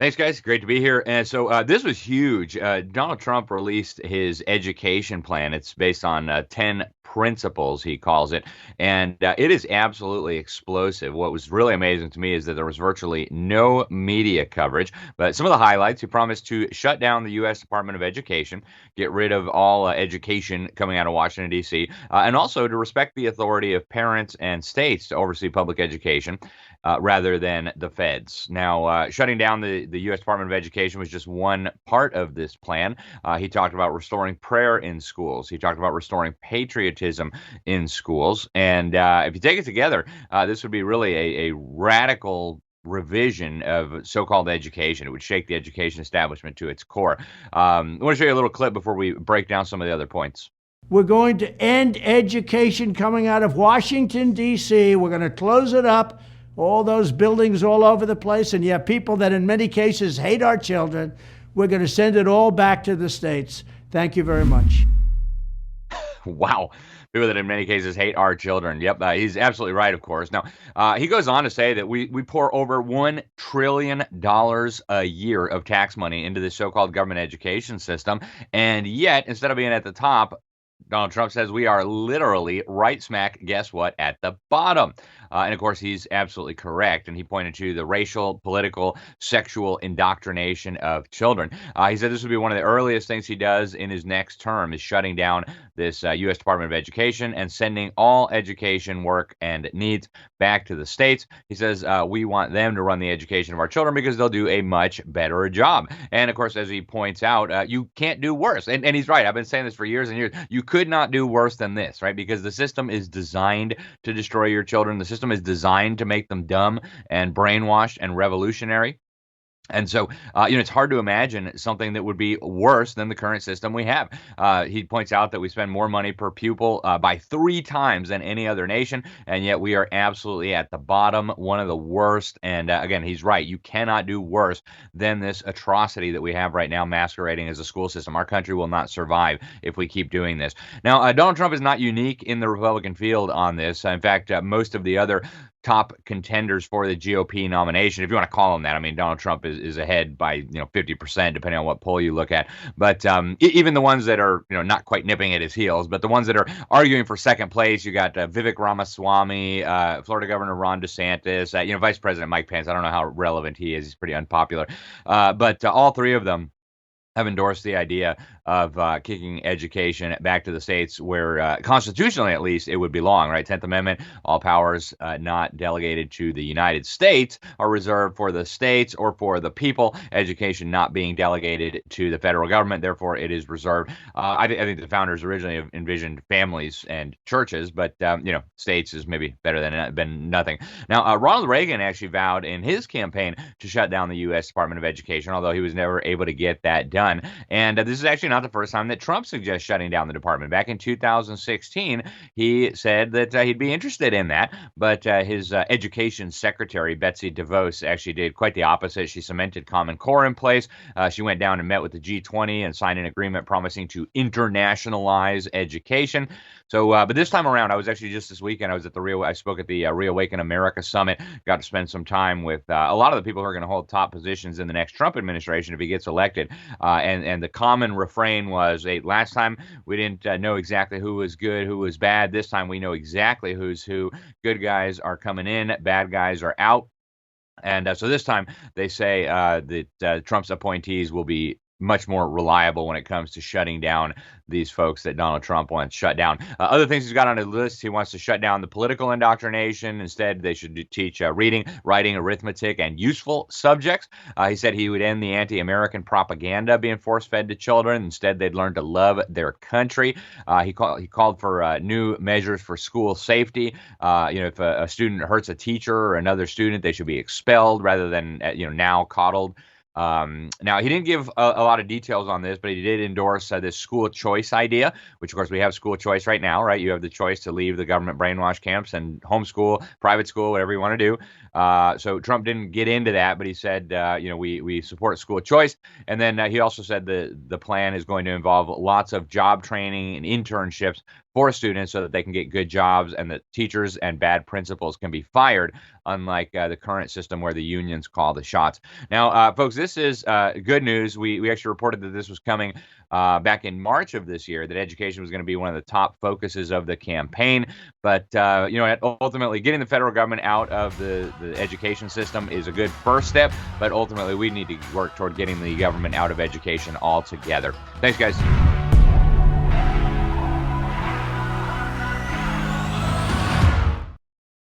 Thanks, guys. Great to be here. And so this was huge. Donald Trump released his education plan. It's based on 10 principles, he calls it. And it is absolutely explosive. What was really amazing to me is that there was virtually no media coverage. But some of the highlights, he promised to shut down the U.S. Department of Education, get rid of all education coming out of Washington, D.C., and also to respect the authority of parents and states to oversee public education rather than the feds. Now, shutting down the U.S. Department of Education was just one part of this plan. He talked about restoring prayer in schools. He talked about restoring patriotism in schools. And if you take it together, this would be really a radical revision of so-called education. It would shake the education establishment to its core. I want to show you a little clip before we break down some of the other points. We're going to end education coming out of Washington, D.C. We're going to close it up, all those buildings all over the place. And you have people that in many cases hate our children. We're going to send it all back to the states. Thank you very much. Wow. People that in many cases hate our children. Yep, he's absolutely right, of course. Now, he goes on to say that we pour over $1 trillion a year of tax money into this so-called government education system. And yet, instead of being at the top, Donald Trump says we are literally right smack, guess what, at the bottom. And of course, he's absolutely correct. And he pointed to the racial, political, sexual indoctrination of children. He said this would be one of the earliest things he does in his next term is shutting down this U.S. Department of Education and sending all education work and needs back to the states. He says we want them to run the education of our children because they'll do a much better job. And of course, as he points out, you can't do worse. And he's right. I've been saying this for years and years. You could not do worse than this, right? Because the system is designed to destroy your children. The system is designed to make them dumb and brainwashed and revolutionary. And so, it's hard to imagine something that would be worse than the current system we have. He points out that we spend more money per pupil by 3 times than any other nation, and yet we are absolutely at the bottom, one of the worst. And again, he's right. You cannot do worse than this atrocity that we have right now masquerading as a school system. Our country will not survive if we keep doing this. Now, Donald Trump is not unique in the Republican field on this. In fact, most of the other top contenders for the GOP nomination, if you want to call them that. I mean, Donald Trump is ahead by 50%, depending on what poll you look at. But even the ones that are not quite nipping at his heels, but the ones that are arguing for second place, you got Vivek Ramaswamy, Florida Governor Ron DeSantis, Vice President Mike Pence. I don't know how relevant he is; he's pretty unpopular. But all three of them have endorsed the idea of kicking education back to the states where constitutionally, at least, it would belong, right? 10th Amendment, all powers not delegated to the United States are reserved for the states or for the people, education not being delegated to the federal government. Therefore, it is reserved. I think the founders originally envisioned families and churches, but, states is maybe better than nothing. Now, Ronald Reagan actually vowed in his campaign to shut down the U.S. Department of Education, although he was never able to get that done. And this is actually not the first time that Trump suggests shutting down the department. Back in 2016, he said that he'd be interested in that, but his education secretary, Betsy DeVos, actually did quite the opposite. She cemented Common Core in place. She went down and met with the G20 and signed an agreement promising to internationalize education. So, but this time around, I was actually just this weekend, I spoke at the Reawaken America Summit, got to spend some time with a lot of the people who are going to hold top positions in the next Trump administration if he gets elected. And the common refrain was, hey, last time we didn't know exactly who was good, who was bad. This time we know exactly who's who. Good guys are coming in, bad guys are out. And so this time they say that Trump's appointees will be much more reliable when it comes to shutting down these folks that Donald Trump wants shut down. Other things he's got on his list, he wants to shut down the political indoctrination. Instead, they should teach reading, writing, arithmetic, and useful subjects. He said he would end the anti-American propaganda being force-fed to children. Instead, they'd learn to love their country. He called for new measures for school safety. If a student hurts a teacher or another student, they should be expelled rather than now coddled. Now, he didn't give a lot of details on this, but he did endorse this school choice idea, which, of course, we have school choice right now, right? You have the choice to leave the government brainwash camps and homeschool, private school, whatever you want to do. So Trump didn't get into that, but he said, we support school choice. And then he also said the plan is going to involve lots of job training and internships for students so that they can get good jobs and that teachers and bad principals can be fired, unlike the current system where the unions call the shots. Now, folks, this is good news. We actually reported that this was coming back in March of this year, that education was going to be one of the top focuses of the campaign. But, ultimately getting the federal government out of the education system is a good first step. But ultimately, we need to work toward getting the government out of education altogether. Thanks, guys.